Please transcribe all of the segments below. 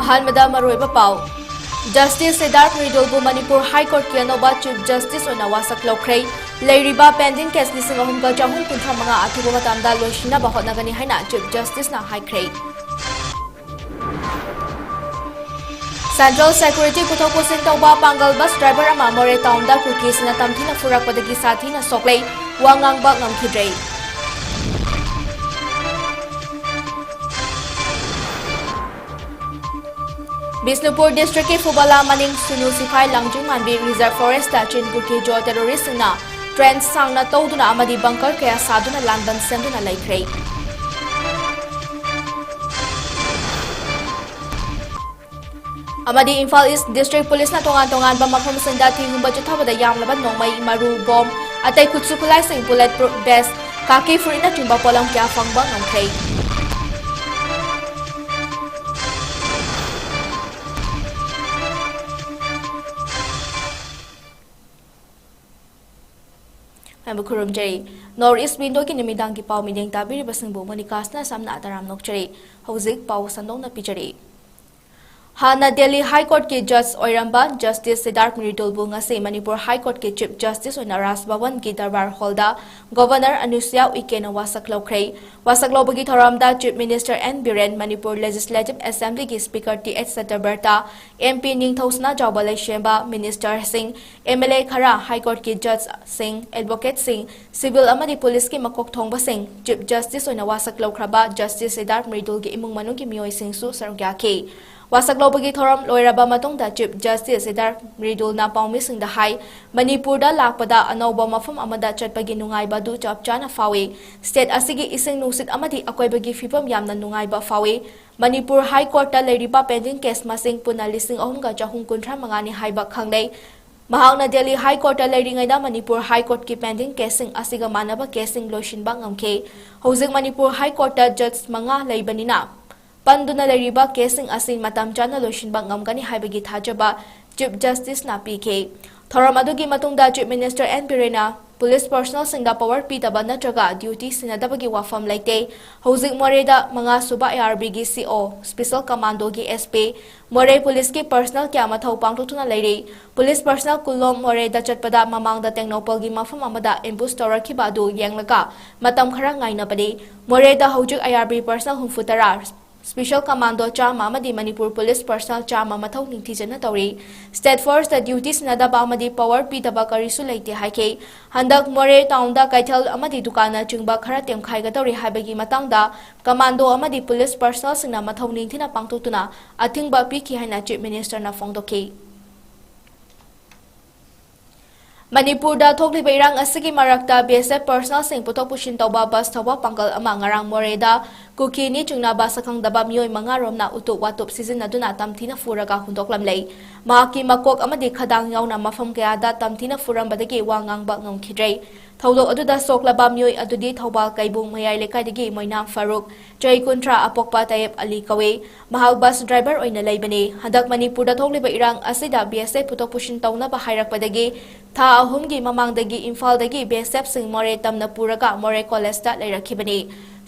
अहानबदा मरोइबा पाउ justice 𝗍𝗥𝗓𝗏𝗓 Manipur high court की अनोबा chief justice ओना वासक लौख्रै लेरिबा पेंडिंग केस 3,995 अथुबा मतमदा लोइसिनबा होटनगनी हाइना चीफ जस्टिस ना हाइख्रै सेंट्रल सिक्योरिटी पुथोक पुसिन तौबा पांगल बस ड्राइवर अमा मोरे टाउन कुकीसना तमथिना फुरकपदगी साथीना सोक्लै वा ngangbak ngamkhidrei बिष्णुपुर डिस्ट्रिक्ट के फुबला मनिंग सुनु सिफाई लंगजुंग मानबी रिजर्व फॉरेस्ट चिनबुकी जो टेररिस्ट ट्रेन सांगना तौदुना अमदी बंकर कया सादुना लानबन सेंदुना लैख्रै अमदी इम्फाल ईस्ट डिस्ट्रिक्ट पुलिस ना तोंगान मफम सिंदा थिहुंबा चथबदा यामलबा नोंमै मरु बॉम्ब अतै खुत्सु खुलाइसिंग बुलेट प्रूफ बेस्ट काकी फुरिना चिंबा पोलम क्या फंगबा नोंख्रै नॉर्थ ईस्ट विंडो की निमिदांग की पाव मिदेंग ताबीरिबसिंगबु मनिकासना सामना तराम नोक्चरी हौजिक पाव संदोंना पिचरी हाना दिल्ली हाई कोर्ट के जज ओइरंबा जस्टिस 𝗍𝗥𝗓𝗏𝗓 मणिपुर हाई कोर्ट के चीफ जस्टिस ओइना राजभवन की दरबार हॉल दा गवर्नर 𝗓𝗓𝒧𝒏 वासक लौख्रै वासक लौबगी थौरामदा chief minister N Biren Manipur legislative assembly की स्पीकर टी.एच. सतरबर्ता एमपी निंगथौसना जावबा लैशेंबा मिनिस्टर सिंह एमएलए खरा हाई कोर्ट के जज सिंह एडवोकेट सिंह सिविल अमदी पुलिस की मकोक थोंबा सिंह चीफ जस्टिस ओइना वासक लौख्रबा जस्टिस 𝗍𝗥𝗓𝗏𝗓 की इमुंग मनुंग की मियोय सिंहसु सरुक याखि वासक लौबगी थौरम लोइरबा मतुंगदा चीफ जस्टिस 𝗍𝗥𝗓𝗏𝗓 पाउमिसिंगदा हाई मणिपुरदा लाकपदा अनौबा मफम अमदा चटपगी नुंगाइबा दु चप चाना फावे स्टेट असिगी इसिंग नुसित अमदी अकोइबगी फिफम यामना नुंगाइबा फावे मणिपुर हाई कोर्टदा लेरिबा पेंडिंग केस मसिंग पुना 3,995 नि हाइबा खंगनै महांगना दिल्ली हाई कोर्ट लेरिंगैदा मणिपुर हाई कोर्ट की पेंडिंग केसिंग असिगा मानबा केसिंग लोइसिनबा ngamkhe हौजिक मणिपुर हाई कोर्ट जज मंगा लेबनिना पंदुना लेरिबा केसिंग असि मतम चाना लोइसिनबा ngamgani हाइबगी थाजबा चीफ जस्टिस ना पीखे थौरम अदुगी मतुंगदा चीफ मिनिस्टर एन बीरेना पुलिस पर्सनल सिंगदा पावर पीदबा नत्रगा ड्यूटी सिनदबगी वाफम लैते हौजिक मोरेदा मंगा सुबा ARB गी CO स्पेशल कमांडो गी SP मोरे पुलिस की पर्सनल क्या मथौ पांगथुना लेरे पुलिस पर्सनल कुलोम मोरेदा चटपदा ममांगदा टेक्नोपल गी मफम अमदा एम्बुश तौरखिबा अदु येंगलगा मतम खरा ngainabade मोरेदा हौजिक ARB पर्सनल हुफुतरा स्पेशल कमांडो चामा मणिपुर पुलिस पर्सनल चामा मथौ निंथिजन तौरी स्टेट फोर्स द ड्यूटी सिनदबा पावर पीदबा करिसु लेते हाइके हंदक मोरे टाउन कैथल दुकान चिंबा खरा तेमखाइगदौरी हाइबगी मतंगदा कमांडो पुलिस पर्सनल सिंगना मथौ निंथिना पांगथोक्तुना अथिंगबा पीखि हाइना चीफ मिनिस्टर ना फोंदोखि मणिपुर थोक्लिबा इरांग असगी मरक्ता BSF पर्सनल सिंग पुथोक पुशिन तौबा बस थौबा पंगल अमा ngarang मोरेदा कुकीनी चुंगनाबा सखंगदबा मियोय मंगा रोमना उतुक वातुप सिजिनदुना तमथिना फुरगा हुंदोक्लमलै माकी मकोक अमदि खदांग यावना मफम कयादा तमथिना फुरंबदगी वा ngangbा ngamkhidrei थौदोक अदुदा सोक्लबा मियोय अदुदी थौबाल कैबुंग मयाय लेकाइदगी मोइनाम फारूक चै कुंट्रा अपोकपा तयेब अली कवे महाग बस ड्राइवर ओइना लैबने हदक मणिपुरदा थोक्लिबा इरांग असिदा BSF पुथोक पुशिन तौनबा हाइरकपदगी था अहुमगी ममांगदगी इम्फालदगी BSF सिंग मोरे तमना पुरगा मोरे कॉलेजदा लैरखिबने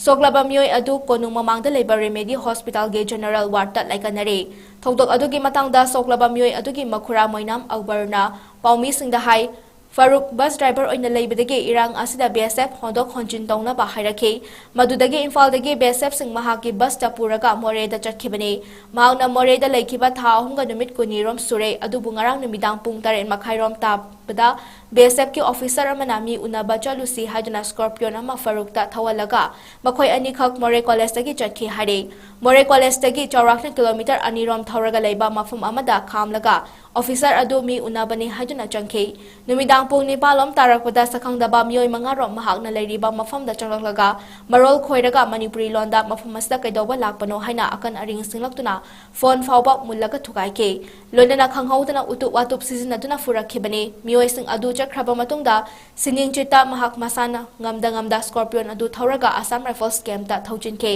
सोक्लबा मियोय अदु कोनुंग ममांगदा लेबा रेमेडी हॉस्पिटल गे जनरल वार्डता लाइकनरे थौदोक अदुगी मतंगदा सोक्लबा मियोय अदुगी मखुरा मोइनाम अकबरना पाउमी सिंगदा हाई फारूक बस ड्राइवर ओइना लेबदगी इरांग असिदा BSF होंदोक होंजिन तौनबा हाइरखि मदुदगी इम्फालदगी BSF सिंग महाकी बस ता पुरगा मोरेदा चटखिबने मांगना मोरेदा लेखिबा था अहुमगा नुमित कुनिरोम सुरे अदुबु ngarang numitang pung 8:30 ताबदा BSF की ऑफिसर अमना मी उनाबा चलुसी हाइदना स्कॉर्पियन अमा फारूकता थवलगा मखोय अनिखक मोरे कॉलेजदगी चटखि हारे मोरे कॉलेजदगी चौराकना किलोमीटर अनिरोम थौरगा लेबा मफम अमदा खामलगा ऑफिसर अदु मी उनाबने हाइदना चंखे नुमिदांग पुंग निपालम तारकपदा सखंगदबा मियोय मंगारोम महाकना लेरिबा मफमदा चंगलगा मरोल खोइरगा मणिपुरी लोंदा मफम असदा कैदौबा लाकपनो हाइना अकन अरिंग सिंगलक्तुना फोन फावबा मुल्लगा थुगाइके लोनना खंगहौदना उतु वातुप सिजिनदुना फुरखिबने मियोय सिंग अदु चखरबा मतुंगदा सिनिंग चिता महाक मसाना ngamda स्कॉर्पियन अदु थौरगा आसाम राइफल्स कैम्पता थौजिनखे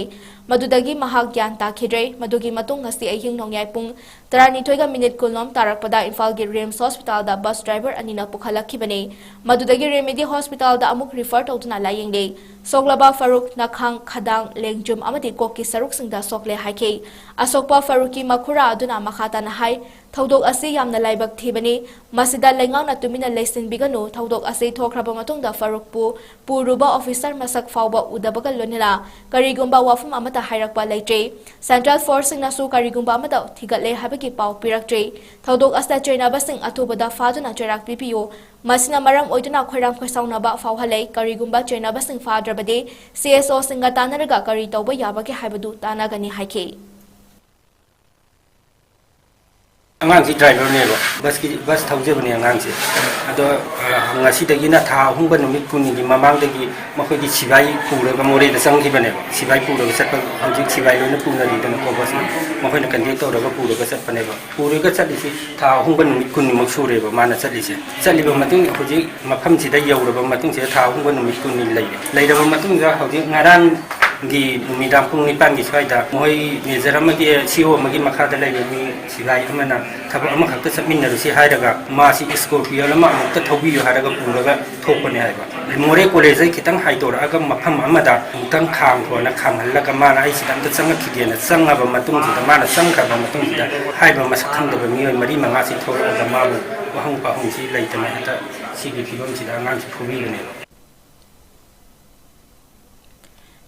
मदुदगी महाक ज्ञान ताखिद्रे मदुगी मतुंग ngasi अहिंग नोंयाय पुंग 12 मिनिट कुलम तारकपदा इम्फाल गे रिम्स हॉस्पिटल दा बस ड्राइवर अनिना पुखलखिबने मदुदगी रेमेडी हॉस्पिटल दा अमुक रिफर तौदुना लायेंगे Soklaba Faruk Nakhang Khadang Lengjum amadi Kokki Saruk Singda Sokle Haike Asokpa Faruki Makura aduna Makhata na hai Thodok asi yamna laibak thibani masida lengaw na tumina lesin bigano thodok asi thokraba matungda Faruk pu puruba officer masak fawba udabaga lonila karigumba wafum amata hairakpa leitre Central Force na su karigumba amata thigatle habaki paw piraktre thodok asta chena basing atubada faduna cherak pipiyo masina maram oiduna khoiram khoisauna ba fawhalei karigumba chena basing fadrabade CSO singa tanaraga kari tawba yabaki haibadu tanagani haike Angang si driver ne ba bus thauje bani angang si ado ngasi dagi na tha hungba numit kuni gi mamang dagi makhoi gi sibai pura ga more da sang ki bane ba sibai pura ga sat ba hauji sibai lo na puna di dan ko bas makhoi na kan to da ga pura ga sat bane ba pura ga sat si tha hungba numit kuni mak sure ba mana sat li se sat li ba matung hauji mafam si da yaw ba matung se tha hungba numit kuni lai da ba matung ga hauji ngarang gi numidam pung ni pan gi sai da moi ni zaram gi CEO magi makha da lai mi sibai amana thaba ama khakta sabmin na rusi hairaga ma si scorpio lama ta thobi yo haraga puraga thokpane haiba more college ai kitang haidor aga mafam amada tang khang ko na kham halaga ma na ai sidam ta changa khidena changa ba matung ji da ma na changa ba matung ji da haiba masak kham da ba mi mari manga si thora da ma bu wahang pa hong si laitana ta si gi phibam si da ngang si phubi ne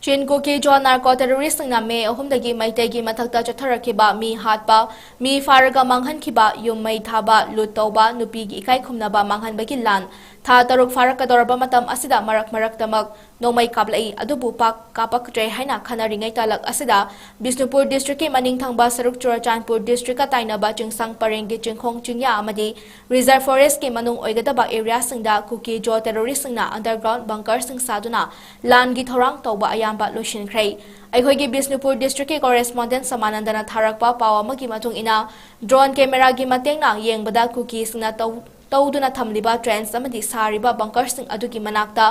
𝗔𝗤𝐼𝐬 narco-terrorist na May ahumdagi maitegi mathakta chatharakiba mi hatba mi faraga manghankiba yummai thaba lutauba nupigi 𝐋𝐢𝐯𝐻 manghanbagi lan tha taruk farakadorba matam asida marak tamak nomai kablai adubu pak kapaktre haina khanaringai talak asida Bisnupur district ki maning thangba saruk Churachandpur district ka tainaba chingsang parengi 𝗔𝗤𝐲𝐸𝐬 amadi reserve forest ki manung oigadaba area singda 𝐶𝐢𝐯𝐬 terrorist singna underground bunker sing saduna lan gi thorang tauba ayamba loshinkhrai ꯑꯩꯈꯣꯏꯒꯤ ꯕꯤꯁꯅꯨꯄꯨꯔ ꯗꯤꯁꯇ꯭ꯔꯤꯛꯀꯤ ꯀꯣꯔꯦꯁꯄꯣꯟꯗꯦꯟꯠ ꯁꯃꯥꯅꯟꯗꯅ ꯊꯥꯔꯛꯄ ꯄꯥꯎ ꯑꯃꯒꯤ ꯃꯇꯨꯡ ꯏꯟꯅ drone ꯀꯦꯃꯦꯔꯥꯒꯤ ꯃꯇꯦꯡꯅ ꯌꯦꯡꯕꯗ ꯀꯨꯀꯤꯁꯤꯡꯅ ꯇꯧꯗꯨꯅ ꯊꯝꯂꯤꯕ ꯇ꯭ꯔꯦꯟꯁ ꯑꯃꯗꯤ ꯁꯥꯔꯤꯕ ꯕꯪꯀꯔꯁꯤꯡ ꯑꯗꯨꯒꯤ ꯃꯅꯥꯛꯇ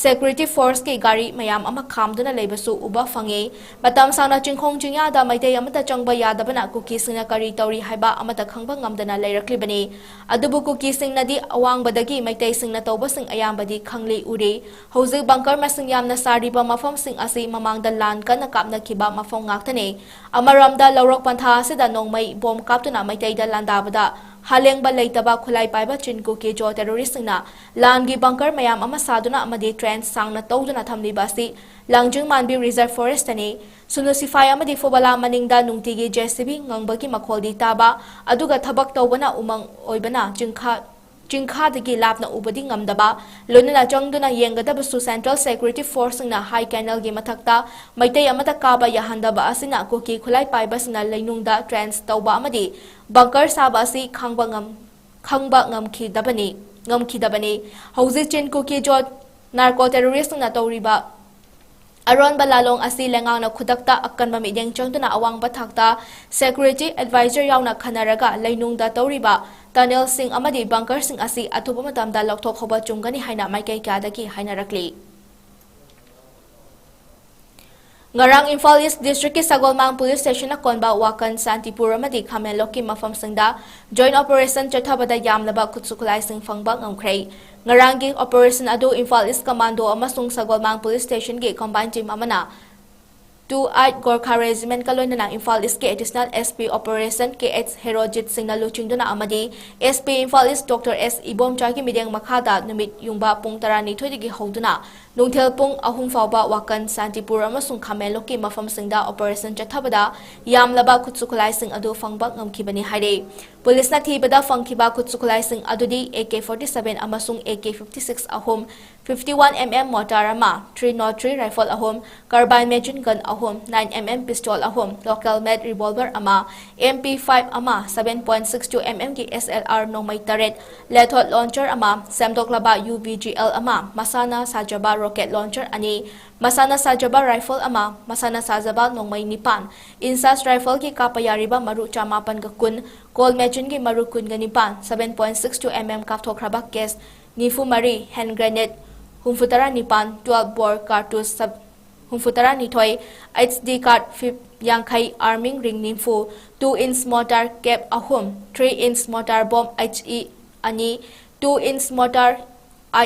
ꯁꯦꯀ꯭ꯌꯨꯔꯤꯇꯤ ꯐꯣꯔꯁꯀꯤ ꯒꯥꯔꯤ ꯃꯌꯥꯝ ꯑꯃ ꯈꯥꯝꯗꯨꯅ ꯂꯩꯕꯁꯨ ꯎꯕ ꯐꯪꯉꯤ ꯃꯇꯝ ꯁꯥꯡꯅ ꯆꯤꯡꯈꯣꯡ-ꯆꯤꯡꯌꯥꯗ ꯃꯩꯇꯩ ꯑꯃꯠꯇ ꯆꯪꯕ ꯌꯥꯗꯕꯅ ꯀꯨꯀꯤꯁꯤꯡꯅ ꯀꯔꯤ ꯇꯧꯔꯤ ꯍꯥꯏꯕ ꯑꯃꯠꯇ ꯈꯪꯕ ꯉꯝꯗꯅ ꯂꯩꯔꯛꯂꯤꯕꯅꯤ ꯑꯗꯨꯕꯨ ꯀꯨꯀꯤꯁꯤꯡꯅꯗꯤ ꯑꯋꯥꯡꯕꯗꯒꯤ ꯃꯩꯇꯩꯁꯤꯡꯅ ꯇꯧꯕꯁꯤꯡ ꯑꯌꯥꯝꯕꯗꯤ ꯈꯪꯂꯤ ꯎꯔꯤ ꯍꯧꯖꯤꯛ ꯕꯪꯀꯔ ꯃꯁꯤꯡ ꯌꯥꯝꯅ ꯁꯥꯔꯤꯕ ꯃꯐꯝꯁꯤꯡ ꯑꯁꯤ ꯃꯃꯥꯡꯗ ꯂꯥꯟ ꯀꯟꯅ ꯀꯥꯞꯅꯈꯤꯕ ꯃꯐꯝ ꯉꯥꯛꯇꯅꯤ ꯑꯃꯔꯣꯝꯗ ꯂꯧꯔꯣꯛ ꯄꯟꯊꯥ ꯑꯁꯤꯗ ꯅꯣꯡꯃꯩ ꯕꯣꯝ ꯀꯥꯞꯇꯨꯅ ꯃꯩꯇꯩꯗ ꯂꯥꯟꯗꯥꯕꯗ ꯍꯥꯂꯦꯡꯕ ꯂꯩꯇꯕ ꯈꯨꯠꯂꯥꯏ ꯄꯥꯏꯕ ꯆꯤꯟꯀꯨꯀꯤꯖꯣ ꯇꯦꯔꯣꯔꯤꯁꯁꯤꯡꯅ ꯂꯥꯟꯒꯤ ꯕꯪꯀꯔ ꯃꯌꯥꯝ ꯑꯃ ꯁꯥꯗꯨꯅ ꯑꯃꯗꯤ ꯇ꯭ꯔꯦꯟ ꯁꯥꯡꯅ ꯇꯧꯗꯨꯅ ꯊꯝꯂꯤꯕ ꯑꯁꯤ ꯂꯥꯡꯖꯤꯡ-ꯃꯥꯟꯕꯤ ꯔꯤꯖꯔꯚ ꯐꯣꯔꯦꯁꯇꯅꯤ ꯁꯨꯅꯨ ꯁꯤꯐꯥꯏ ꯑꯃꯗꯤ ꯐꯨꯕꯂꯥ ꯃꯅꯤꯡꯗ ꯅꯨꯡꯇꯤꯒꯤ JCB ꯉꯪꯕꯒꯤ ꯃꯈꯣꯜꯗꯤ ꯇꯥꯕ ꯑꯗꯨꯒ ꯊꯕꯛ ꯇꯧꯕꯅ ꯎꯃꯪ ꯑꯣꯏꯕꯅ ꯆꯤꯡꯈꯥꯗꯒꯤ ꯂꯥꯞꯅ ꯎꯕꯗꯤ ꯉꯝꯗꯕ ꯂꯣꯏꯅꯅ ꯆꯪꯗꯨꯅ ꯌꯦꯡꯒꯗꯕꯁꯨ ꯁꯦꯟꯇ꯭ꯔꯦꯜ ꯁꯦꯀ꯭ꯌꯨꯔꯤꯇꯤ ꯐꯣꯔꯁꯁꯤꯡꯅ ꯍꯥꯏ ꯀꯦꯅꯦꯜꯒꯤ ꯃꯊꯛꯇ ꯃꯩꯇꯩ ꯑꯃꯠꯇ ꯀꯥꯕ ꯌꯥꯍꯟꯗꯕ ꯑꯁꯤꯅ ꯀꯨꯀꯤ ꯈꯨꯠꯂꯥꯏ ꯄꯥꯏꯕꯁꯤꯡꯅ ꯂꯩꯅꯨꯡꯗ ꯇ꯭ꯔꯦꯟꯁ ꯇꯧꯕ ꯑꯃꯗꯤ ꯕꯪꯀꯔ ꯁꯥꯕ ꯑꯁꯤ ꯈꯪꯕ ꯉꯝꯈꯤꯗꯕꯅꯤ ꯍꯧꯖꯤꯛ ꯆꯤꯟꯀꯨꯀꯤꯖꯣ ꯅꯥꯔꯀꯣ ꯇꯦꯔꯣꯔꯤꯁꯁꯤꯡꯅ ꯇꯧꯔꯤꯕ ꯑꯔꯣꯟꯕ ꯂꯥꯂꯣꯡ ꯑꯁꯤ ꯂꯩꯉꯥꯛꯅ ꯈꯨꯗꯛꯇ ꯑꯀꯟꯕ ꯃꯤꯠꯌꯦꯡ ꯆꯪꯗꯨꯅ ꯑꯋꯥꯡꯕ ꯊꯥꯛꯇ ꯁꯦꯀ꯭ꯌꯨꯔꯤꯇꯤ ꯑꯦꯗꯚꯥꯏꯖꯔ ꯌꯥꯎꯅ ꯈꯟꯅꯔꯒ ꯂꯩꯅꯨꯡꯗ ꯇꯧꯔꯤꯕ ꯇꯅꯦꯜꯁꯤꯡ ꯑꯃꯗꯤ ꯕꯪꯀꯔꯁꯤꯡ ꯑꯁꯤ ꯑꯊꯨꯕ ꯃꯇꯝꯗ ꯂꯧꯊꯣꯛꯍꯧꯕ ꯆꯨꯝꯒꯅꯤ ꯍꯥꯏꯅ ꯃꯥꯏꯀꯩ ꯀꯌꯥꯗꯒꯤ ꯍꯥꯏꯅꯔꯛꯂꯤ Ngarang Imphal East District ki Sagolmang Police Station na konba wakan Santipur amadi Khamelokki mafamsingda joint operation chathabada yamlaba kutsukulai-sing fangba ngamkhrai ngarang gi operation adu Imphal East Commando amasung Sagolmang Police Station gi combined team amana 𝗕𝗥𝗚𝗏 Regiment kalonana Imphal East ki additional SP operation 𝐾H Singna luchingduna amadi SP Imphal East Dr. S Ibomcha ki mideng makhada numit yungba pung 12 digi hoduna nungthel pung 3 fawba wakan Santipur amasung Khamelokki mafamsingda operation chathabada yamlaba kutsukulai-sing adu fangba ngamkhibani haire police na thibada fangkhiba kutsukulai-sing adudi AK-47 amasung AK-56 ahum 51mm mortar ama 303 rifle ahum carbine machine gun ahum 9mm pistol ahum local made revolver ama MP5 ama 7.62mm ki SLR nomay taret lethot launcher ama semdoklaba UVGL ama masana sajaba rocket launcher ani masana sajaba rifle ama masana sajaba nongmay nipan insas rifle ki kapayariba maru chamapan gakun gold machine ki maru kun ganipan 7.62mm kapthokraba case nifu mari hand grenade humfutara nipan 12 bore cartouche sub humfutara nithoi HD card 50 arming ring nifu 2-inch mortar cap ahum 3-inch mortar bomb HE ani 2-inch mortar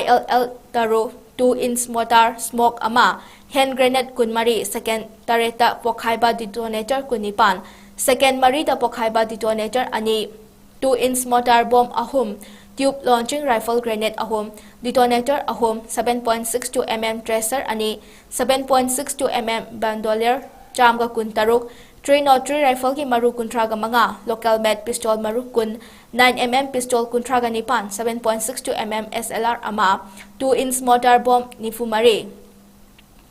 ILL taro 2-inch mortar smoke ama, hand grenade kunmari, second tareta pokhaiba detonator kunipan, second marida pokhaiba detonator ani, 2-inch mortar bomb ahum, tube launching rifle grenade ahum, detonator ahum, 7.62 mm tracer ani, 7.62 mm bandolier, chamga kuntaruk, 303 rifle ki maru kuntraga mga, local med pistol maru kun, 9 mm pistol kuntraga nipan, 7.62 mm SLR ama, 2-inch mortar bomb nifumari,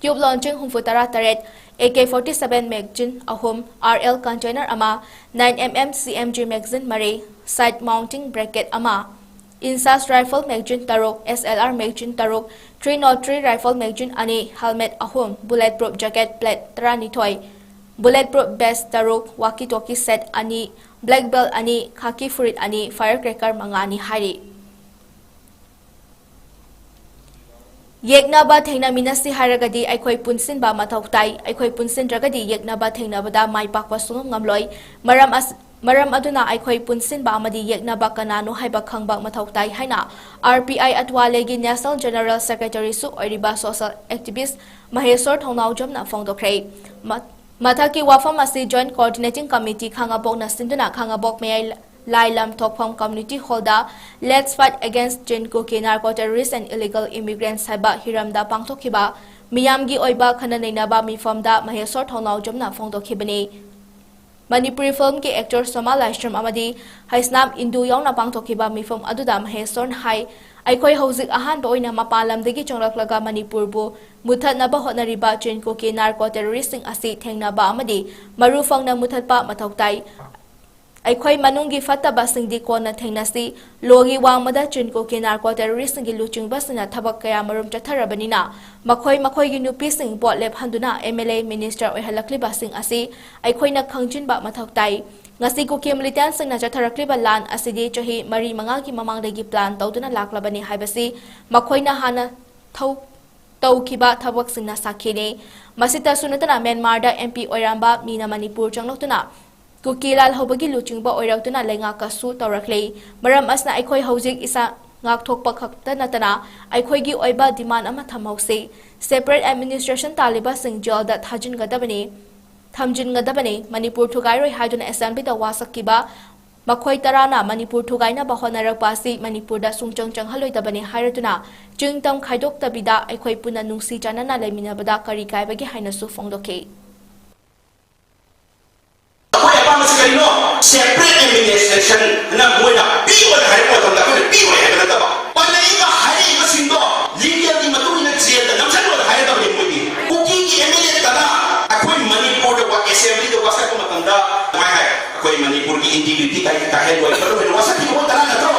tube launching humfutara taret, AK-47 magazine ahum, RL container ama, 9 mm CMG magazine mari, side mounting bracket ama, insas rifle magazine taruk, SLR magazine taruk, 303 rifle magazine ani, helmet ahum, bulletproof jacket plate trani toy, bulletproof vest taruk, walkie-talkie set ani, black belt ani, khaki furit ani, firecracker mga ani hari. Yeknaba thengnaminasi haragadi aikhoi punsin ba mathautai, aikhoi punsin ragadi yeknaba thengnabada mai pakpa sungam ngamloi, maram aduna aikhoi punsin ba amadi yeknaba kanano haiba khangba mathautai haina RPI Atwalegi National General Secretary su oiriba social activist Maheswar 𝗕𝗨𝗦𝗧𝗜 phongdokhre. Mathaki wafam asi Joint Coordinating Committee Khangabok na sinduna Khangabok mayai Lailam Tokpham Community Hall Let's Fight Against 𝗁𝐾𝐤 Narco-Terrorists and Illegal Immigrants haiba hiramda pangthokhiba miyamgi oiba khananainaba mifamda Maheswar 𝗕𝗨𝗦𝗧𝗜 phongdokhibani. Manipuri film ki actor Soma Laishram amadi Haisnam Indu yauna pangthokhiba mifam aduda Maheswar hai aikhoi hauzik ahanba oina mapalamdagi chongraklaga Manipur bu muthatnaba hotnariba 𝗁𝐾𝐤 Narco-Terrorists sing asi thengnaba amadi marufangna muthatpa mathautai. Aikhoi manungi fataba singdi kona thengnasi logi wangmada 𝗁𝐾𝐤 Narco-Terrorists gi luchingba sina thabak kaya marum chatharabanina makhoi gi nupi sing bot lep handuna MLA minister oihalakliba sing asi aikhoina khangjinba mathautai. Ngasi ko militan sing na chatharakliba lan asidi chahi mari manga ki mamangdagi plan tawduna laklabani haibasi makhoina hana tawkiba thabak sing na sakhine masita sunatana Myanmar da MP oiramba mina Manipur changlotuna Kukilal hobagi luchingba oirautuna lenga kasu tawraklei maram asna aikhoi hauzik isa ngakthokpa khakta natana aikhoi gi oiba demand ama thamause separate administration taliba sing jail da thamjin gadabane Manipur thugairoi haiduna assembly da wasakiba makhoi tarana Manipur thugaina ba honarakpa si Manipur da sungchang haloi dabane hairatuna jingtam khaidok tabida aikhoi puna nungsi chanana leminabada kari kaibagi hainasu phongdokhe. Separate administration na moina piwa na hari potong da ko piwa ya kana ta ba pala iba hari masindo legal di matu ina jail da namsan wa hari da ni mudi kuki ki MLA tana akoi Manipur da assembly da wasa ko matanda mai hai akoi Manipur ki integrity kai ka hai wa pero ni wasa ki mo tana na to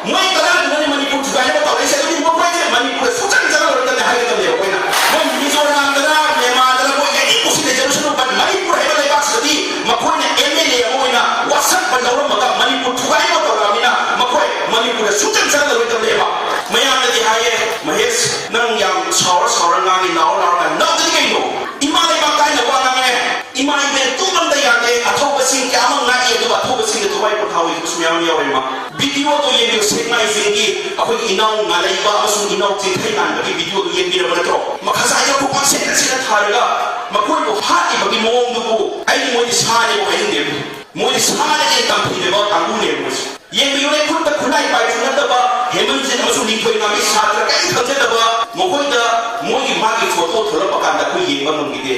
moi tana ni Manipur juga ya ta ese ni mo pai Manipur sujan jana ro da hari da ni ko na mo Mizoram tana Myanmar tana ko ya ikusi de jerusalem but Manipur hai ba ba sadi makoi wasak bandawra maga Manipur thugai ma tawramina makoi Manipur sujan jana ro tam leba mayam di haye Mahesh nang yang sawar ngangi naw na di kai no imai ba kai na wa ngangi imai be tu bam da ya ke athoba sing kya mang na ye do athoba sing de thubai pathawi kusmyam ya ma video to ye yo seknai sing ki akoi inaw ngalai ba asu inaw chi thai nan ba ki video to ye bi ra tro makhasa ya ko pa se tharaga makoi ko ha i ba ki mong du ko ai mo di sa ni ko ai de Moi sahara ke tampi de ba tangu ne mo ye mi yore khut ta khulai pai chuna da ba heman je asu ni khoi na mi satra kai khanje da ba mo khoi da mo gi ma gi photo thola pa kan da ku ye ba mun gi de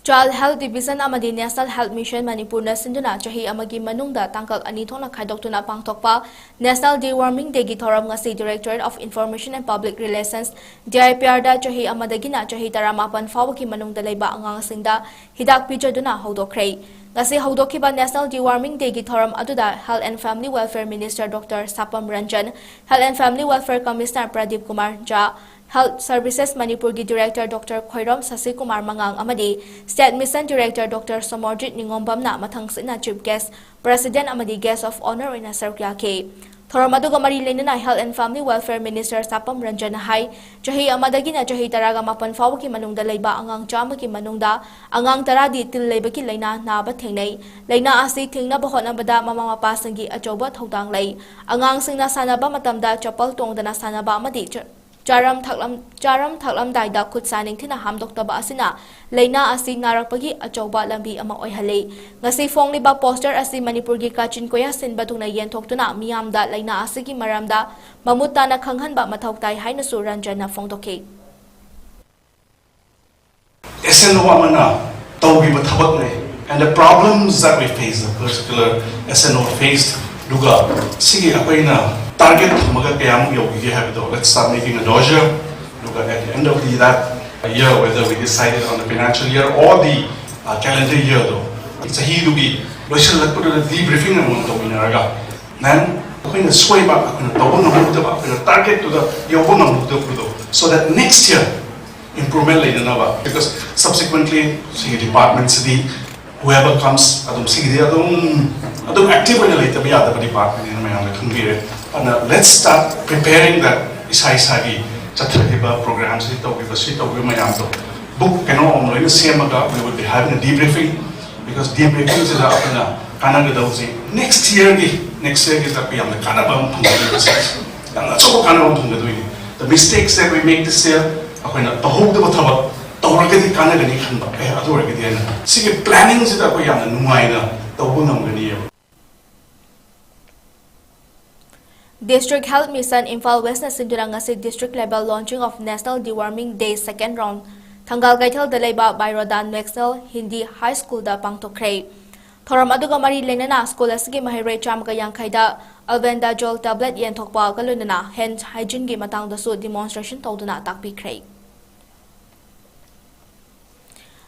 Child Health Division amadi National Health Mission Manipur na sinduna chahi amagi manungda tangkal ani thona khaidoktuna pangthokpa National Deworming Day gi thoram ngasi Directorate of Information and Public Relations DIPR da chahi amadagina chahi taramapan fawki manungda leiba angangsingda hidak pijaduna hodokhrei ngasi hodokhiba National Deworming Day gi thoram aduda Health and Family Welfare Minister Dr. Sapam Ranjan Health and Family Welfare Commissioner Pradeep Kumar Jha Health Services Manipur gi Director Dr. Khoirom Sasi Kumar Mangang amadi State Mission Director Dr. Somorjit Ningombamna mathang sina Chief Guest President amadi Guest of Honor ina sarkya ke Thoram aduga mari lenana Health and Family Welfare Minister Sapam Ranjan hai chahi amadagina chahi taraga mapan fawki manungda leiba angang chama ki manungda angang taradi til leibaki leina naba thengnei leina asi thengna ba hotnabada mama mapa sangi achoba thodang lei angang singna sanaba matamda chapal tongdana sanaba amadi charam thaklam daida khut saning thina hamdoktaba asina leina asi narakpagi achoba lambi ama oihale ngasi fongli ba poster asi manipur gi 𝐋𝐢𝐯𝐞 batungna yen thoktuna miyamda leina asi gi maramda mamutana khanghanba mathoktai haina su ranjana fongdoke SNO amana tawgiba thabak ne and the problems that we face, the particular SNO faced duga sigi apaina target maga kayam yogi have it. Let's start making a dossier. Look at the end of that year, whether we decided on the financial year or the calendar year, though. It's a hidugi. We should put a debriefing amount of minaraga. Then we sway back target to the so that next year improvement later nava because subsequently see departments the whoever comes adum active later be other department in my and let's start preparing that isai programs book we will be having a debriefing because debriefing is next year is that we have the mistakes that we make this year planning District Health Mission Imphal West na sindurangasi district level launching of National Deworming Day second round Thangal Gaithal Dalaiba by Rodan Maxwell Hindi High School da pangtokre Thoram aduga mari lenana school asigi mahire 𝗕𝗥𝗘𝗙 𝗪𝗏𝗪𝗏 tablet yen thokpa kalunana hand hygiene gi matang da su demonstration tawduna takpikre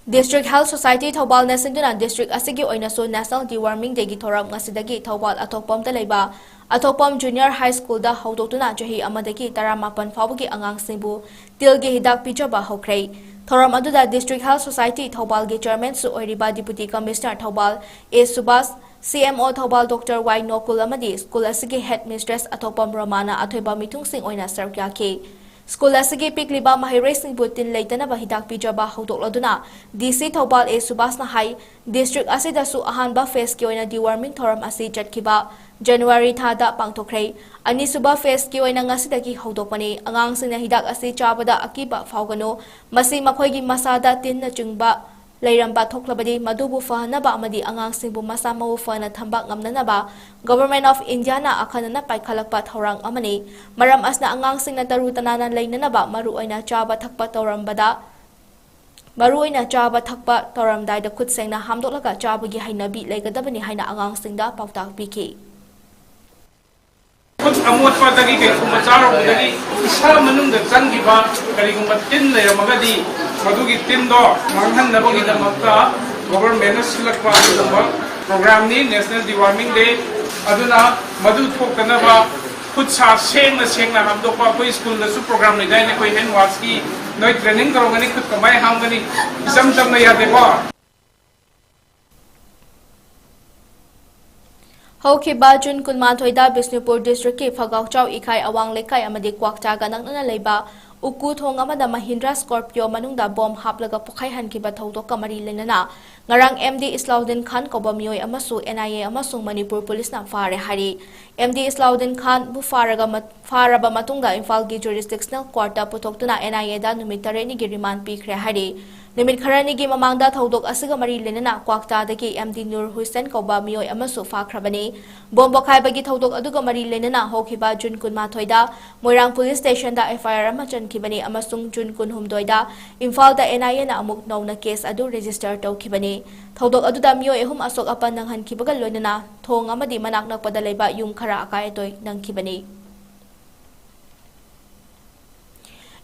District Health Society Thobal na sinduna district asigi oina so National Deworming Day gi thoram ngasidagi Thobal athokpam dalaiba Athokpam Junior High School da haudotuna chahi amadagi taramapan fawagi angang singbu tilgi hidak pijaba hokre thoram aduda District Health Society Thobal gi chairman su oiriba Deputy Commissioner Thobal 𝗍𝗥𝗑𝗏 CMO Thobal Dr. 𝗦𝗪𝗏𝗏𝗏 amadi school asigi headmistress athokpam Romana athoiba mitung sing oina 𝗪𝗏𝗏𝗏 School asigi pikliba mahirei singbu tin leitana ba hidak pijaba haudokladuna DC Thobal 𝗍𝗏𝗏 na hai district asida su ahanba phase ki oina deworming thoram asi chatkiba January thada pangtokre anisuba phase ki oina ngasidagi haudokpani angang singna hidak asi chabada akiba faugano masi makhoigi masada tin na chungba leiramba thoklabadi madubu fahanaba amadi angang singbu masa mau fana thamba ngamnanaba Government of India na akhanana paikhalakpa thorang amani maram asna angang singna tarutananan leinanaba maruoina chaba thakpa torambada maruoina chaba thakpa toramdai da khutsengna hamdoklaga chabagi hainabi leigadabani haina angang singda pautak piki amot padagi kay kumacharo dagi isa manung da changiba karigumba tin leramagadi madugi tin do manghan nabagi damakta government silakpa damba program ni National Deworming Day aduna madu thoktanaba khutsa sengna hamdokpa koi school da su program ni dai ne koi hand wash ki noi training karongani khut kamai hamgani jam na yade ba Hokhiba June 𝗪 Bisnupur District ki 𝗪𝗥𝗘𝗏 awang lekai amadi 𝗏𝗏 ganakna leiba uku thong amada Mahindra Scorpio manungda bomb haplaga pokhai hankiba thodok kamari lenana ngarang MD 𝗲𝗏𝗏𝗏 Khan koba mioi amasu NIA amasung Manipur Police na fare hari MD 𝗲𝗏𝗏𝗏 Khan bu faraba matungda Imphal gi jurisdictional court da putoktuna NIA da numit 8 ni gi remand pikre hari Numit kharani gi mamangda thodok asiga mari lenana 𝗏𝗏 dagi MD Nur Hussain koba mioi amasu fakhrabani bomb bokhai bagi thodok aduga mari lenana hokhiba June 𝗪 da Moirang Police Station da FIR ama chankibani amasung June 23 da Imphal da NIA na amuk nauna case adu register tawkhibani thodok aduda mioi ehum asok apan nanghankibaga loinana thong amadi manak nakpada leiba yum khara akai toy nangkibani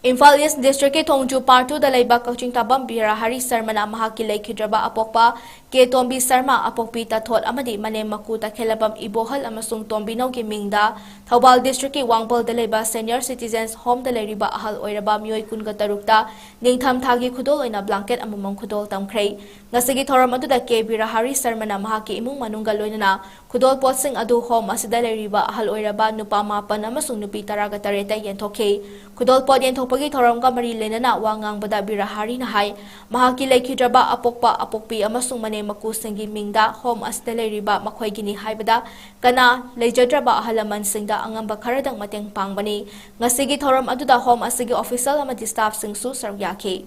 Imphal East District ki Thongju Partu da leiba 𝐋𝐢𝐯𝐻𝗎𝗓 Hari Sarmana mahaki leikhidrba apokpa ke Tombi Sarma apokpi ta thot amadi mane maku ta khelabam ibohal amasung Tombi no ki mingda Thaubal District ki Wangpal da leiba Senior Citizens Home da leiriba ahal oiraba mioi kunga tarukta ningtham thagi khudol oina blanket amamong khudol tamkhrei ngasigi thoram adu da ke Hari Sarmana mahaki imung manunga loinana khudol potsing adu home asida leiriba ahal oiraba nupa mapan amasung nupi taraga tareta yenthokhe khudol pod yenthokpagi thoram ka mari lenana wangang bada Hari na hai mahaki leikhidrba apokpa apokpi amasung mane maku singi mingda home asida leiriba makhoi gini haibada kana leijadraba ahalaman singda angamba kharadang mateng pangbani ngasigi thoram adu da home asigi official amadi staff singsu sarwyakhe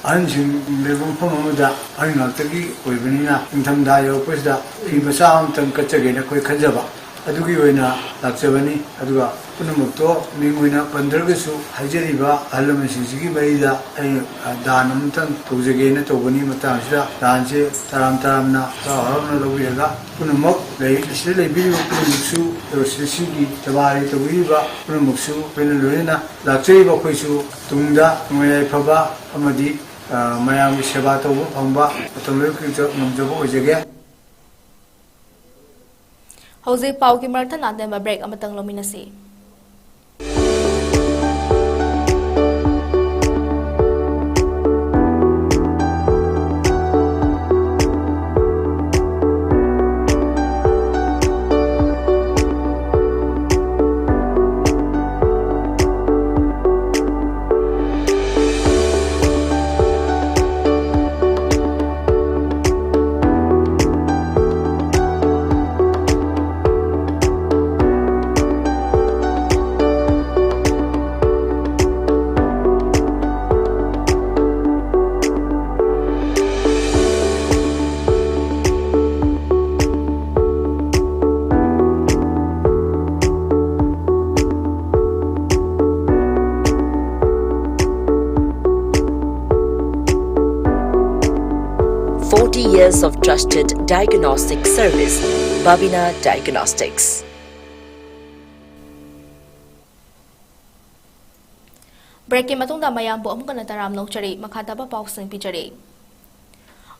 Anjing lebong pamamada aringa tagi oibinina ingthamda yopasda ibasam tam kachagena koi khajaba adugi oina lakchabani aduga punamukto mingoina pandargasu hajariba halamasigi marida ai danam tan tujagena tobani matangsa danse taramna taramna lobiyaga punamuk lei isle biyu punamuksu tosigi tabari tobiba punamuksu penaloina lakchaiba khoisu tungda ngoyai phaba amadi mayam seba to phamba tomle ki namjabo ojege Hauzik pau ki marthan adem break amatang lominasi 40 years of trusted diagnostic service, Babina Diagnostics. Breaking matungda mayambu amukana taram nokchari makhataba pausing pichari.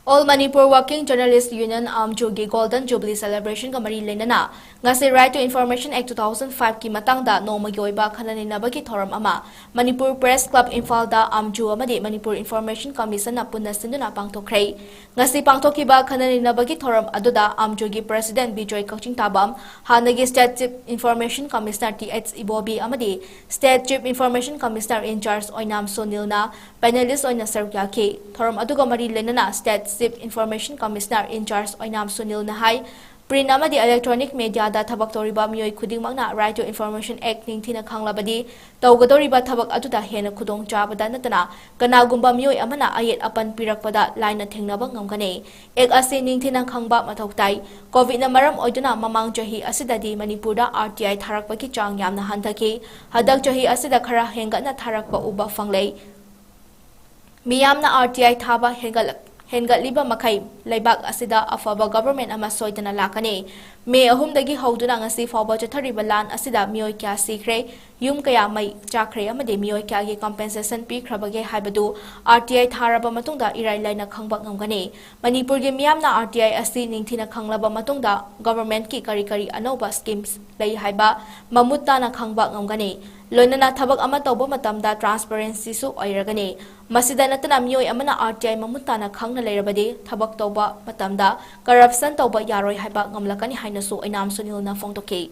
All Manipur Working Journalists Union 𝗲𝗓𝗐 Golden Jubilee Celebration ka mari lenana ngasi Right to Information Act 2005 ki matangda nomagi oiba khananinabagi thoram ama Manipur Press Club Imphal da 𝗲𝗓 amadi Manipur Information Commission na punna sinduna pangthokhrei ngasi pangthokiba khananinabagi thoram aduda 𝗲𝗓𝗐 President 𝐵𝗏𝐾𝐿𝐾𝐿 hanagi State Chief Information Commissioner 𝗵𝗏𝗏𝗏𝗏 amadi State Chief Information Commissioner in charge 𝗏𝗏𝗏𝗏𝗏 na panelist oina sarwyakhe thoram aduga mari lenana State Chief Information Commissioner in charge 𝗏𝗏𝗏𝗏𝗏 na hai print amadi electronic media da thabak toriba mioi khudingmakna Right to Information Act ningthina khanglabadi tawgadoriba thabak aduda hena khudong chabada natana kanagumba mioi amana ayet apan pirakpada line na thengnaba ngamgane ek ase ningthina khangba mathoktai covid na maram oiduna mamang jahi asidadi Manipurda RTI tharakpaki chang yamna hanthaki hadak jahi asida khara hengatna tharakpa uba fanglei miyamna RTI thaba hengatliba makai leibak asida afaba government ama soidana lakani me ahumdagi hoduna ngasi fawba chathariba lan asida mioi kya sikre yum kaya mai chakre amade mioi kya gi compensation pi khrabage haibadu RTI tharaba matungda irai laina khangba ngamgani Manipur gi miyamna RTI asi ningthina khanglaba matungda government ki kari anoba schemes lei haiba mamutta na khangba ngamgani loinana thabak ama tawba matamda transparency su oiragani masida natana mioi amana RTI mamutta na khangna leirabadi thabak tawba matamda corruption tawba yaroi haiba ngamlakani hainasu ainam sunil na phongtoke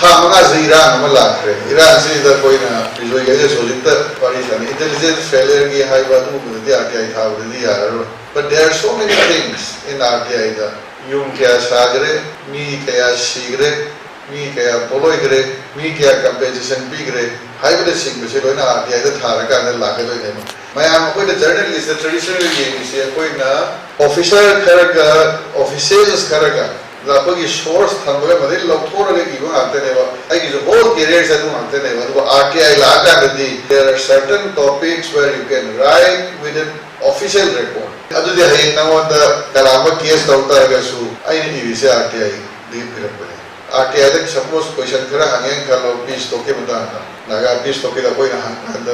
Thamanga Iran malakre Iran se da koina bizoi ge sojita parishan intelligence failure gi haiba du de RTI thabri yaro but there are so many things in RTI da yum kya sagre mi kya sigre mi kaya poloi gre mi kaya compensation pi gre haiba sing be loina RTI da thara ka na lage loi ne mayam koi da journalist traditional ye se koi na officer kharaga officials kharaga lapagi source thambale madil lokthora le iwa ante ne ba ai ki whole career se tu ante ne ba RTI laga de there are certain topics where you can write with an official report adu de hai na wanda kalama case tawta ga su ai ni vi se RTI deep RTI दा suppose question खरा हंगें खालो peace toke Matang Naga peace toke दा कोई ना हंग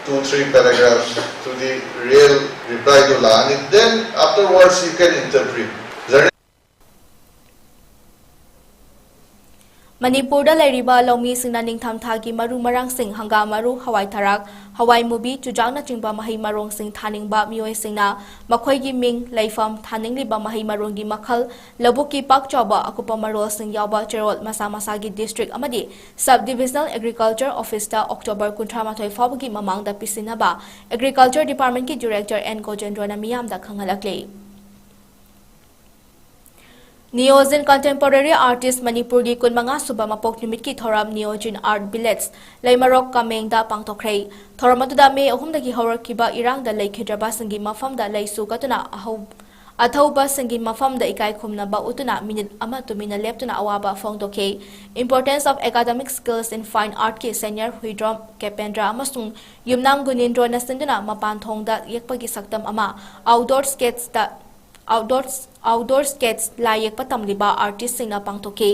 2-3 paragraphs to the real reply to Lani, then afterwards you can interpret. Manipurda lairiba lomi singna ningtham thagi maru marang sing hanga maru hawai tharak hawai mubi chujangna chingba mahi marong sing thaningba mioi singna makhoi gi ming laifam thaningliba mahi marong gi makhal labuki pak chawba akupa marol sing yawba cherol masa masa gi district amadi sub divisional agriculture office ta October 18 fawgi mamangda pisinaba agriculture department ki director 𝗕𝗫𝗙𝗏 na miyam da khangalakle Neojin contemporary artist Manipur gi kunmanga suba mapok numit ki thoram Neojin art billets leimarok kameng da pangtokhrei thoram adu da me ahum da gi horak ki ba irang da leikhidraba sangi mafam da leisu katuna athauba sangi mafam da ikai khumna ba utuna minute ama tumina leptuna awaba phongdoke importance of academic skills in fine art ki senior huidrom kependra amasung yumnam gunindro na sinduna mapan thong da yekpagi saktam ama outdoor sketch layak patamliba artist singna pangtoke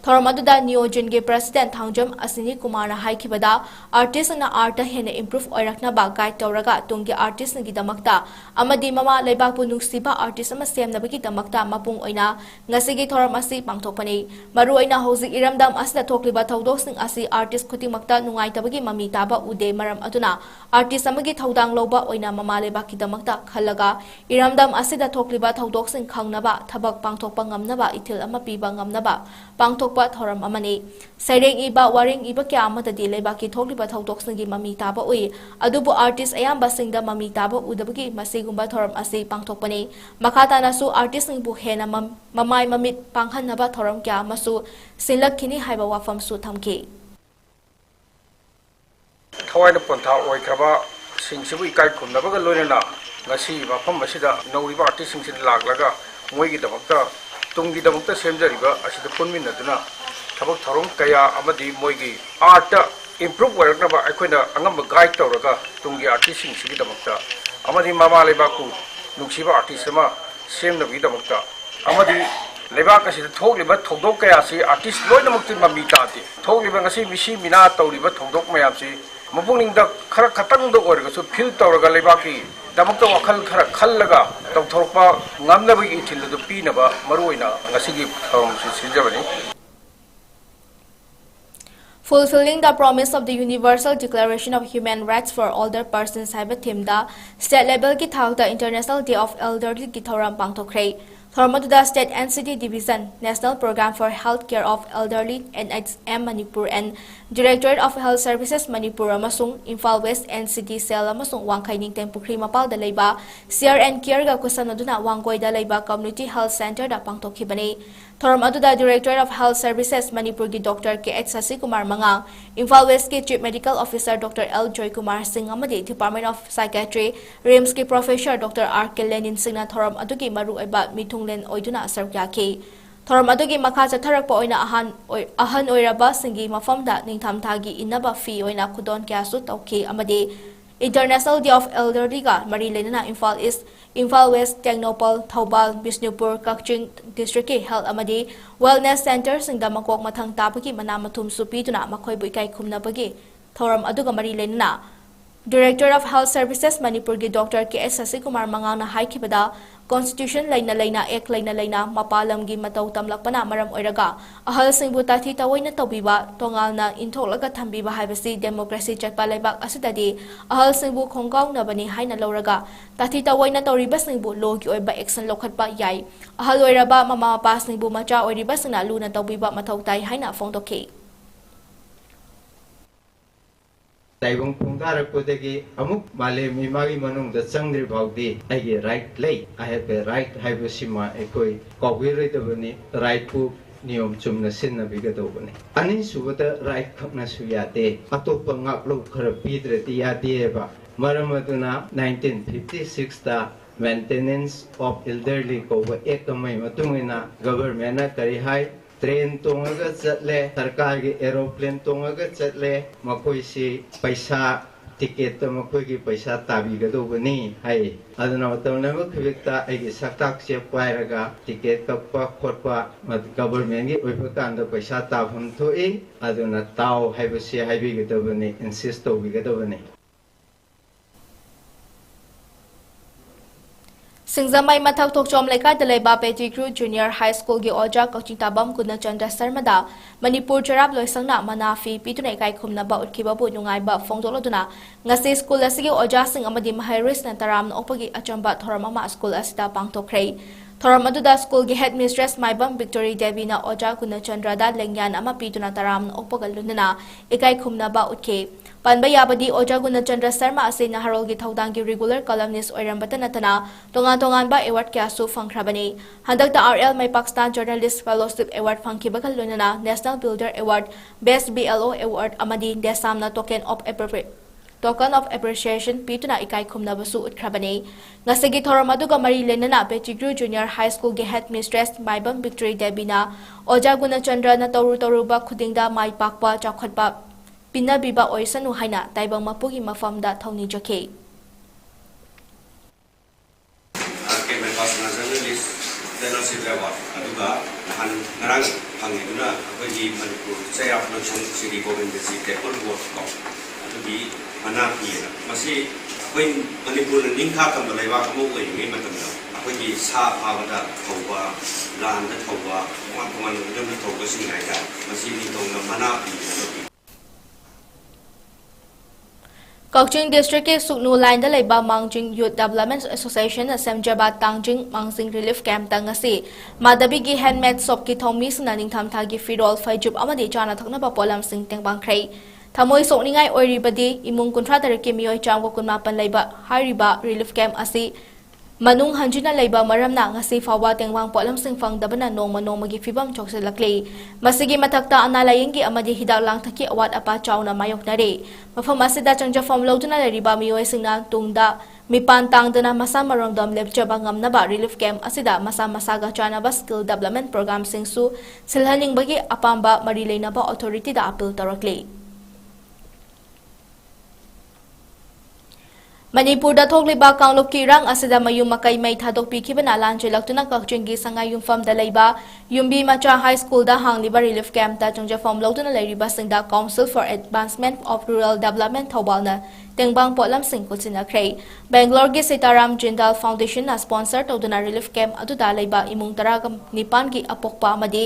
thoramadu Neojin ge president thangjam asini kumar na haikibada artist na art hena improve oirakna ba guide tawraga tunggi artist ngi damakta amadi mama leibak pu nungsiba artist ama semna bagi damakta mapung oina ngasigi thoram asi pangthokpani maru oina hozik iramdam asda thokliba thodok sing asi artist khutingmakta nungai tabagi mami taba ude maram aduna artist amagi thodang loba oina mama leibak ki damakta khalaga iramdam asida thokliba thodok sing khangnaba thabak pangthokpa ngamnaba ithil ama piba ngamnaba pangthokpa thoram amani saireng iba waring iba kya amada di leba ki thokliba thodok singi mami taba ui adubu artist ayamba singda mami taba udabagi masigumba thoram asi pangthokpani makhata nasu artist singbu hena mamai mamit panghanaba thoram kya masu sinlakhini haiba wafam su thamki thawai na pontha oi khaba singsibu ikai khumnabaga loinana ngasi mafam asida noriba artist singsin laglaga moigi damakta tungi damakta semjariba asida punminaduna thabak tharong kaya amadi moigi art improve waraknaba aikoina angamba guide tawraga tungi artist singsibi damakta amadi mama lebaku nungsiba artist ama semnabi damakta amadi lebak asida thokliba thodok kaya si artist loinamakti mami tati thokliba ngasi misi mina tawriba thodok mayamsi mapungning khara khatang do orga so feel tawraga lebaki damakta wakhal khara khallaga tawthorpa ngamnabagi ithildu pinaba maruina ngasigi tharom sinjabani Fulfilling the promise of the Universal Declaration of Human Rights for Older Persons haiba theme da state level ki thawda International Day of Elderly ki thoram pangtokhrei Thormaduda State NCT Division National Program for Health Care of Elderly NHM Manipur and Directorate of Health Services Manipur amasung Imphal West NCT Cell amasung Wangkhaining Tempukri Mapal da leiba CRN Care ga kusanaduna Wangkoi da leiba Community Health Center da pangtokhibani Thormaduda Directorate of Health Services Manipur ki Dr. 𝐂𝐻𝐸𝐻 Mangang Imphal West ki Chief Medical Officer Dr. 𝐿𝒌𝐾𝐿 amadi Department of Psychiatry RIMS ki Professor Dr. 𝟐𝗪 singna thoram adugi maru aiba mithunglen oiduna sarkyaki thoram adugi makha chatharakpa oina ahan oiraba singi mafamda ningthamthagi inaba fi oina khudon kyasu tawki amadi International Day of Elderly ga mari lenana Imphal East Imphal West Tengnoupal Thoubal Bisnupur Kakching District ki Health amadi Wellness Center singda makok mathang tabagi mana mathum supiduna makhoi buikai khumnabagi thoram aduga mari lenana Director of Health Services Manipur ki Dr. 𝐂𝐻𝐸𝐻 Mangang na haikibada Constitution laina ek laina mapalam gi matau tamlakpana maram oiraga ahal singbu tathi tawaina tawbiba tongalna intholaga thambiba haibasi democracy chatpa laibak asidadi ahal singbu khongkaung nabani haina loraga tathi tawaina tawriba singbu law ki oiba action lokhatpa yai ahal oiraba mama mapa singbu macha oiriba singna luna tawbiba mathau tai haina phongdokhe Taibong pungkara ko dagi amuk male mimagi manung da sangri bawdi agi right lay I have a right haiba sima ekoi kogwiri dabani right pu niyom chumna sinna bigadobani anin subata right khakna suyate atopa ngaplo khara pidrati yate ba maramaduna 1956 da maintenance of elderly ko wa ekamai matungina government na kari hai train tongaga chatle sarkar gi aeroplane tongaga chatle makoi si paisa ticket to makogi paisa tabi gadobani hai aduna matamna makhibikta aigi saktak se pairaga ticket kappa khotpa government gi oipakanda paisa tabham thoi aduna taw haibase haibi gadobani insist to bi gadobani Singzamai mathak thokchom lekai dalaiba 𝗲𝗔𝗏 Junior High School gi oja 𝐶𝐄𝐲𝐻𝒻 𝐾𝐠𝒪𝐷 Manipur charap loisangna manafi pituna ikai khumnaba utkibabu nungaiba fongdoloduna ngasi school asigi oja sing amadi mahairis na taramna opagi achamba thoramama school asida pangtokhrei thoram aduda school gi headmistress maibam Victory Devi na oja Gunachandra da lengyan ama pituna taramna opagalunna ikai khumnaba utke Panba yabadi oja Gunachandra Sarma ase naharol gi thaudangi regular columnist oirambata natana tongan ba award kyasu fangkhrabani handakta RL May Pakistan Journalist Fellowship Award fangkibagal lunana National Builder Award Best BLO Award amadi desamna Token of Appreciation pituna ikai khumnabasu utkrabani ngasigi thoram aduga mari lenana 𝗲𝗏 Junior High School gi headmistress maibam Victory Devi na oja Gunachandra na toruba khudingda mai pakpa chakhatpa Pina biba oisanu haina taibang mapugi mafamda thauni jake. Journalist Fellowship Award aduga nahan ngarang phangiduna akogi Manipur 𝗍𝗏𝗏𝗧𝗏 𝐶𝐶 Temple Board ko adugi manapi masi akoi Manipur ningkha tam laiba kamu oingi matamda akogi sa phawada thauba landa thauba wan dum thauba singai da masi ni tongna manapi 𝐶𝐄𝐲 District ke Suknu line da leiba Mangjing Youth Development Association na semjaba Tangjing Mangjing Relief Camp ta ngasi madabi gi handmade soap ki thomi sna ningtham tha gi firol faijub amadi chana thakna ba polam sing tengbang khrei thamoi sokningai oiribadi imung kunthra tarike miyoi changwa kunmapan leiba hariba relief camp asi manung hanjina leiba maramna ngasi fawa tengbang polam sing fangdabana nongma gi fibam chokselakli masigi mathakta analayingi amadi hidak lang thaki awat apa chawna mayoknare mafam asida changja form loduna leriba miyoi singna tungda mipan tangdana masa maromdom lepchaba ngamnaba relief camp asida masa ga chanaba skill development program singsu silhaning bagi apamba marileinaba authority da appeal tarakli Manipur da thokliba kanglop ki rang asida mayum makai mai thadok pi khibana lanche laktuna kakching gi sanga yumfam da leiba yumbi macha high school da hangliba relief camp ta changja form loduna leiriba singda Council for Advancement of Rural Development thobalna tengbang polam sing kuchina khrei Bangalore gi Sitaram Jindal Foundation na sponsor toduna relief camp aduda leiba imung taraga nipan gi apokpa amadi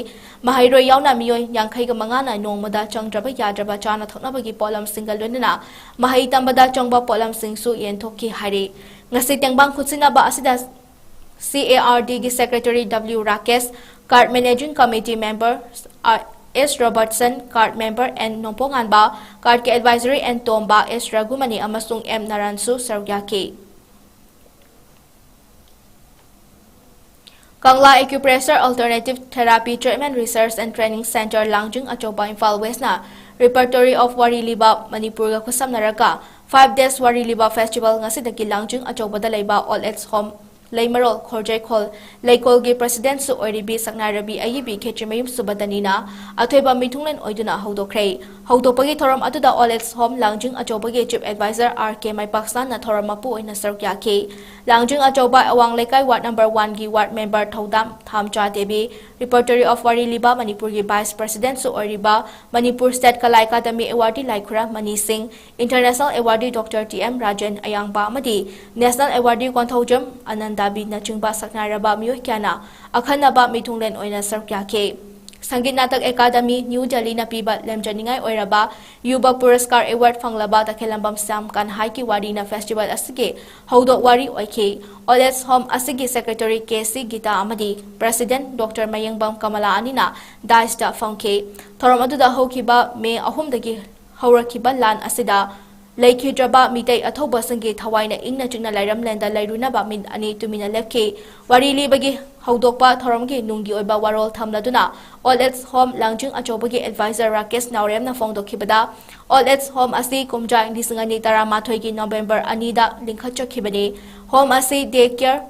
mahairoi yauna miyoi yangkhai ga manga na nongmada changraba yadraba chana thaknaba gi polam singal lunna mahai tambada chongba polam singsu thoki hari ngasi tengbang khuchina ba asida CARD gi secretary W Rakesh card managing committee member S Robertson card member and Nompongan ba card ke advisory and Tomba S Ragumani amasung M Naransu Sargyaki Kangla Acupressure Alternative Therapy Treatment Research and Training Center Langjing Achoba Imphal West na Repertory of Wariliba Manipur ga khusamnaraka 5 days Wariliba Festival ngasi daki Langjing Achoba da leiba All Its Home Leimarol Khorjaikhol Leikol gi President su oiribi Saknarabi ayibi Khechimayum Subadanina athoiba mithunglen oiduna hodokhrei hodopagi thoram atuda All Its Home Langjing Achoba gi Chief Advisor RK May Pakistan na thoram mapu oina sarkyaki Langjing Achoba awang lekai ward number 1 gi ward member Thodam Thamcha Devi Repertory of Wariliba Manipur gi Vice President su oiriba Manipur State Kala Academy Awardee Laikhura Mani Singh International Awardee Dr. TM Rajan Ayangba amadi National Awardee Konthojam Anandabi na chingba saknaraba miyoi kyana akhanaba mithunglen oina sarkyake Sangit Natak Academy New Delhi na piba lemjaningai oiraba Yuba Puraskar Award fanglaba takhelambam Sam kan haiki wari na festival asige hodok wari oike All Its Home asige Secretary KC Gita amadi President Dr. Mayangbam Kamala Anina Daista Fangke thoram aduda hokiba May 3 dagi hawrakiba lan asida Laikhidraba mitay athoba sangi thawaina ingna chingna lairam lenda lairunaba min ani tumina lepke warili bagi hodokpa thoramgi nungi oiba warol thamladuna All Its Home Langjing Achobagi Advisor Rakesh Naurem na fongdokhibada All Its Home asi kumja lisingani taramathoi gi November anida lingkhachakibani Home asi daycare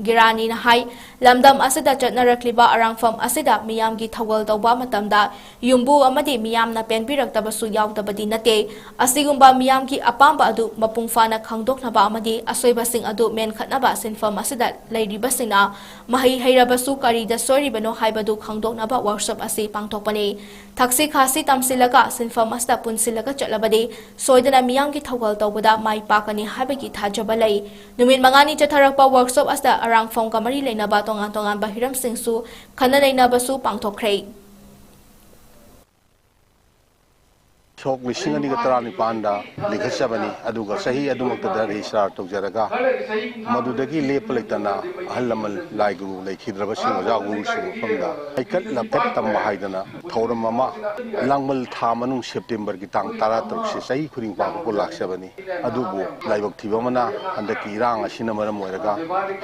ꯒꯤꯔꯥꯅꯤꯅ ꯍꯥꯏ ꯂꯝꯗꯝ ꯑꯁꯤꯗ ꯆꯠꯅꯔꯛꯂꯤꯕ ꯑꯔꯥꯡꯐꯝ ꯑꯁꯤꯗ ꯃꯤꯌꯥꯝꯒꯤ ꯊꯧꯒꯜ ꯇꯧꯕ ꯃꯇꯝꯗ ꯌꯨꯝꯕꯨ ꯑꯃꯗꯤ ꯃꯤꯌꯥꯝꯅ ꯄꯦꯟꯕꯤꯔꯛꯇꯕꯁꯨ ꯌꯥꯎꯗꯕꯗꯤ ꯅꯠꯇꯦ ꯑꯁꯤꯒꯨꯝꯕ ꯃꯤꯌꯥꯝꯒꯤ ꯑꯄꯥꯝꯕ ꯑꯗꯨ ꯃꯄꯨꯡ ꯐꯥꯅ ꯈꯪꯗꯣꯛꯅꯕ ꯑꯃꯗꯤ ꯑꯁꯣꯏꯕꯁꯤꯡ ꯑꯗꯨ ꯃꯦꯟꯈꯠꯅꯕ ꯁꯤꯟꯐꯝ ꯑꯁꯤꯗ ꯂꯩꯔꯤꯕꯁꯤꯡꯅ ꯃꯍꯩ ꯍꯩꯔꯕꯁꯨ ꯀꯔꯤꯗ ꯁꯣꯏꯔꯤꯕꯅꯣ ꯍꯥꯏꯕꯗꯨ ꯈꯪꯗꯣꯛꯅꯕ ꯋꯥꯔꯛꯁꯣꯞ ꯑꯁꯤ ꯄꯥꯡꯊꯣꯛꯄꯅꯤ ꯊꯛꯁꯤ ꯈꯥꯁꯤ ꯇꯝꯁꯤꯜꯂꯒ ꯁꯤꯟꯐꯝ ꯑꯁꯤꯗ ꯄꯨꯟꯁꯤꯜꯂꯒ ꯆꯠꯂꯕꯗꯤ ꯁꯣꯏꯗꯅ ꯃꯤꯌꯥꯝꯒꯤ ꯊꯧꯒꯜ ꯇꯧꯕꯗ ꯃꯥꯏ ꯄꯥꯛꯀꯅꯤ ꯍꯥꯏꯕꯒꯤ ꯊꯥꯖꯕ ꯂꯩ ꯅꯨꯃꯤꯠ ꯃꯉꯥꯅꯤ ꯆꯠꯊꯔꯛꯄ ꯋꯥꯔꯛꯁꯣꯞ ꯑꯁꯤꯗ ꯑꯔꯥꯡꯐꯝꯒ ꯃꯔꯤ ꯂꯩꯅꯕ ꯇꯣꯉꯥꯟ ꯇꯣꯉꯥꯟꯕ ꯍꯤꯔꯝꯁꯤꯡꯁꯨ ꯈꯟꯅ ꯅꯩꯅꯕꯁꯨ ꯄꯥꯡꯊꯣꯛꯈ꯭ꯔꯦ ꯁꯣꯛ 2019ꯗ ꯂꯤꯡꯈꯠꯆꯕꯅꯤ ꯑꯗꯨꯒ ꯆꯍꯤ ꯑꯗꯨꯃꯛꯇꯗ ꯔꯦꯖꯤꯁꯇ꯭ꯔꯥꯔ ꯇꯧꯖꯔꯒ ꯃꯗꯨꯗꯒꯤ ꯂꯦꯞꯄ ꯂꯩꯇꯅ ꯑꯍꯜ ꯂꯃꯟ ꯂꯥꯏ ꯒꯨꯔꯨ ꯂꯩꯈꯤꯗ꯭ꯔꯕꯁꯤꯡ ꯑꯣꯖꯥ ꯒꯨꯔꯨꯁꯤꯡ ꯃꯐꯝꯗ ꯍꯩꯀꯠ ꯂꯝꯀꯠ ꯇꯝꯕ ꯍꯥꯏꯗꯅ ꯊꯧꯔꯝ ꯑꯃ ꯂꯥꯡꯕꯜ ꯊꯥ ꯃꯅꯨꯡ ꯁꯦꯞꯇꯦꯝꯕꯔꯒꯤ ꯇꯥꯡ 16ꯁꯤ ꯆꯍꯤ ꯈꯨꯗꯤꯡ ꯄꯥꯡꯊꯣꯛꯄ ꯂꯥꯛꯆꯕꯅꯤ ꯑꯗꯨꯕꯨ ꯂꯥꯏꯕꯛ ꯊꯤꯕ ꯑꯃꯅ ꯍꯟꯗꯛꯀꯤ ꯏꯔꯥꯡ ꯑꯁꯤꯅ ꯃꯔꯝ ꯑꯣꯏꯔꯒ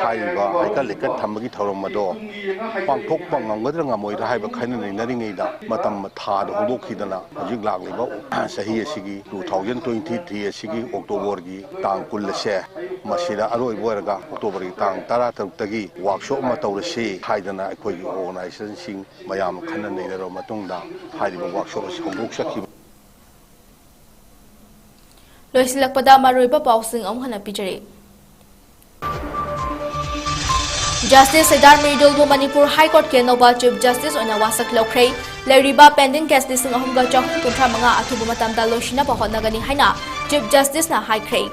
ꯍꯥꯏꯔꯤꯕ ꯍꯩꯀꯠ ꯂꯩꯀꯠ ꯊꯝꯕꯒꯤ ꯊꯧꯔꯝ ꯑꯗꯣ ꯄꯥꯡꯊꯣꯛꯄ ꯉꯝꯒꯗ꯭ꯔꯥ ꯉꯝꯃꯣꯏꯗ꯭ꯔꯥ ꯍꯥꯏꯕ ꯈꯟꯅ ꯅꯩꯅꯔꯤꯉꯩꯗ ꯃꯇꯝ ꯊꯥꯗ ꯍꯣꯡꯗꯣꯛꯈꯤꯗꯅ ꯍꯧꯖꯤꯛ ꯂꯥꯛꯂꯤꯕ ꯆꯍꯤ ꯑꯁꯤꯒꯤ 2023 ꯑꯁꯤꯒꯤ ꯑꯣꯛꯇꯣꯕꯔꯒꯤ ꯇꯥꯡ 10 ꯑꯁꯦ ꯃꯁꯤꯗ ꯑꯔꯣꯏꯕ ꯑꯣꯏꯔꯒ ꯑꯣꯛꯇꯣꯕꯔꯒꯤ ꯇꯥꯡ 16ꯇꯒꯤ ꯋꯥꯔꯛꯁꯣꯞ ꯑꯃ ꯇꯧꯔꯁꯤ ꯍꯥꯏꯗꯅ ꯑꯩꯈꯣꯏꯒꯤ ꯑꯣꯔꯒꯅꯥꯏꯖꯦꯁꯟꯁꯤꯡ ꯃꯌꯥꯝ ꯈꯟꯅ ꯅꯩꯅꯔꯕ ꯃꯇꯨꯡꯗ ꯍꯥꯏꯔꯤꯕ ꯋꯥꯔꯛꯁꯣꯞ ꯑꯁꯤ ꯍꯧꯗꯣꯛꯆꯈꯤꯕ ꯂꯣꯏꯁꯤꯜꯂꯛꯄꯗ ꯃꯔꯨꯑꯣꯏꯕ ꯄꯥꯎꯁꯤꯡ ꯑꯃꯨꯛ ꯍꯟꯅ ꯄꯤꯖꯔꯤ Justice 𝗧𝗏𝗪 ꯃꯅꯤꯄꯨꯔ ꯍꯥꯏ ꯀꯣꯔꯠꯀꯤ ꯑꯅꯧꯕ ꯆꯤꯐ ꯖꯁꯇꯤꯁ ꯑꯣꯏꯅ ꯋꯥꯁꯛ ꯂꯧꯈ꯭ꯔꯦ ꯂꯩꯔꯤꯕ ꯄꯦꯟꯗꯤꯡ ꯀꯦꯁ 3,335 ꯑꯊꯨꯕ ꯃꯇꯝꯗ ꯂꯣꯏꯁꯤꯟꯅꯕ ꯍꯣꯠꯅꯒꯅꯤ ꯍꯥꯏꯅ ꯆꯤꯐ ꯖꯁꯇꯤꯁꯅ ꯍꯥꯏꯈ꯭ꯔꯦ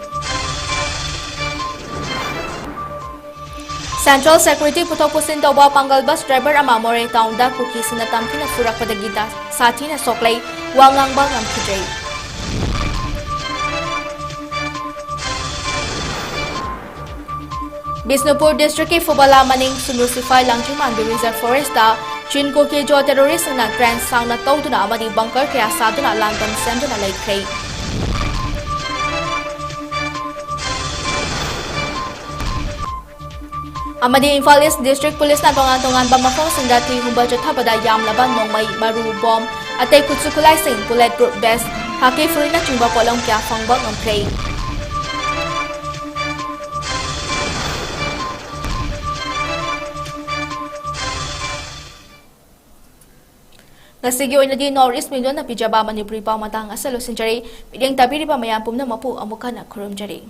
Central Security puthok pusin tauba pangal bus driver ama More Townda kuki sina tamthina furakpadagi sathina soklei wangangbang amkhidrei Bisnupur District ke Fubala Maning Sunusifai Langchingmandu Reserve Forest da 𝗔𝗥𝗚𝗔𝗥 terrorist na grand sound na tawduna amadi bunker kaya saduna lantam semduna laikhrei amadi Imphal East District Police na tongan mafam singda thi humba chathabada yamlaba nongmai maru bomb atei kutsukulai sing bulletproof vest haki furina chingba polong kya fangba ngamkrei Ngasigi oinadi North East Million na pijaba Manipuri pau matang asalo sinjari pideng tabiri pa mayam pumna mapu amukan na kurumjari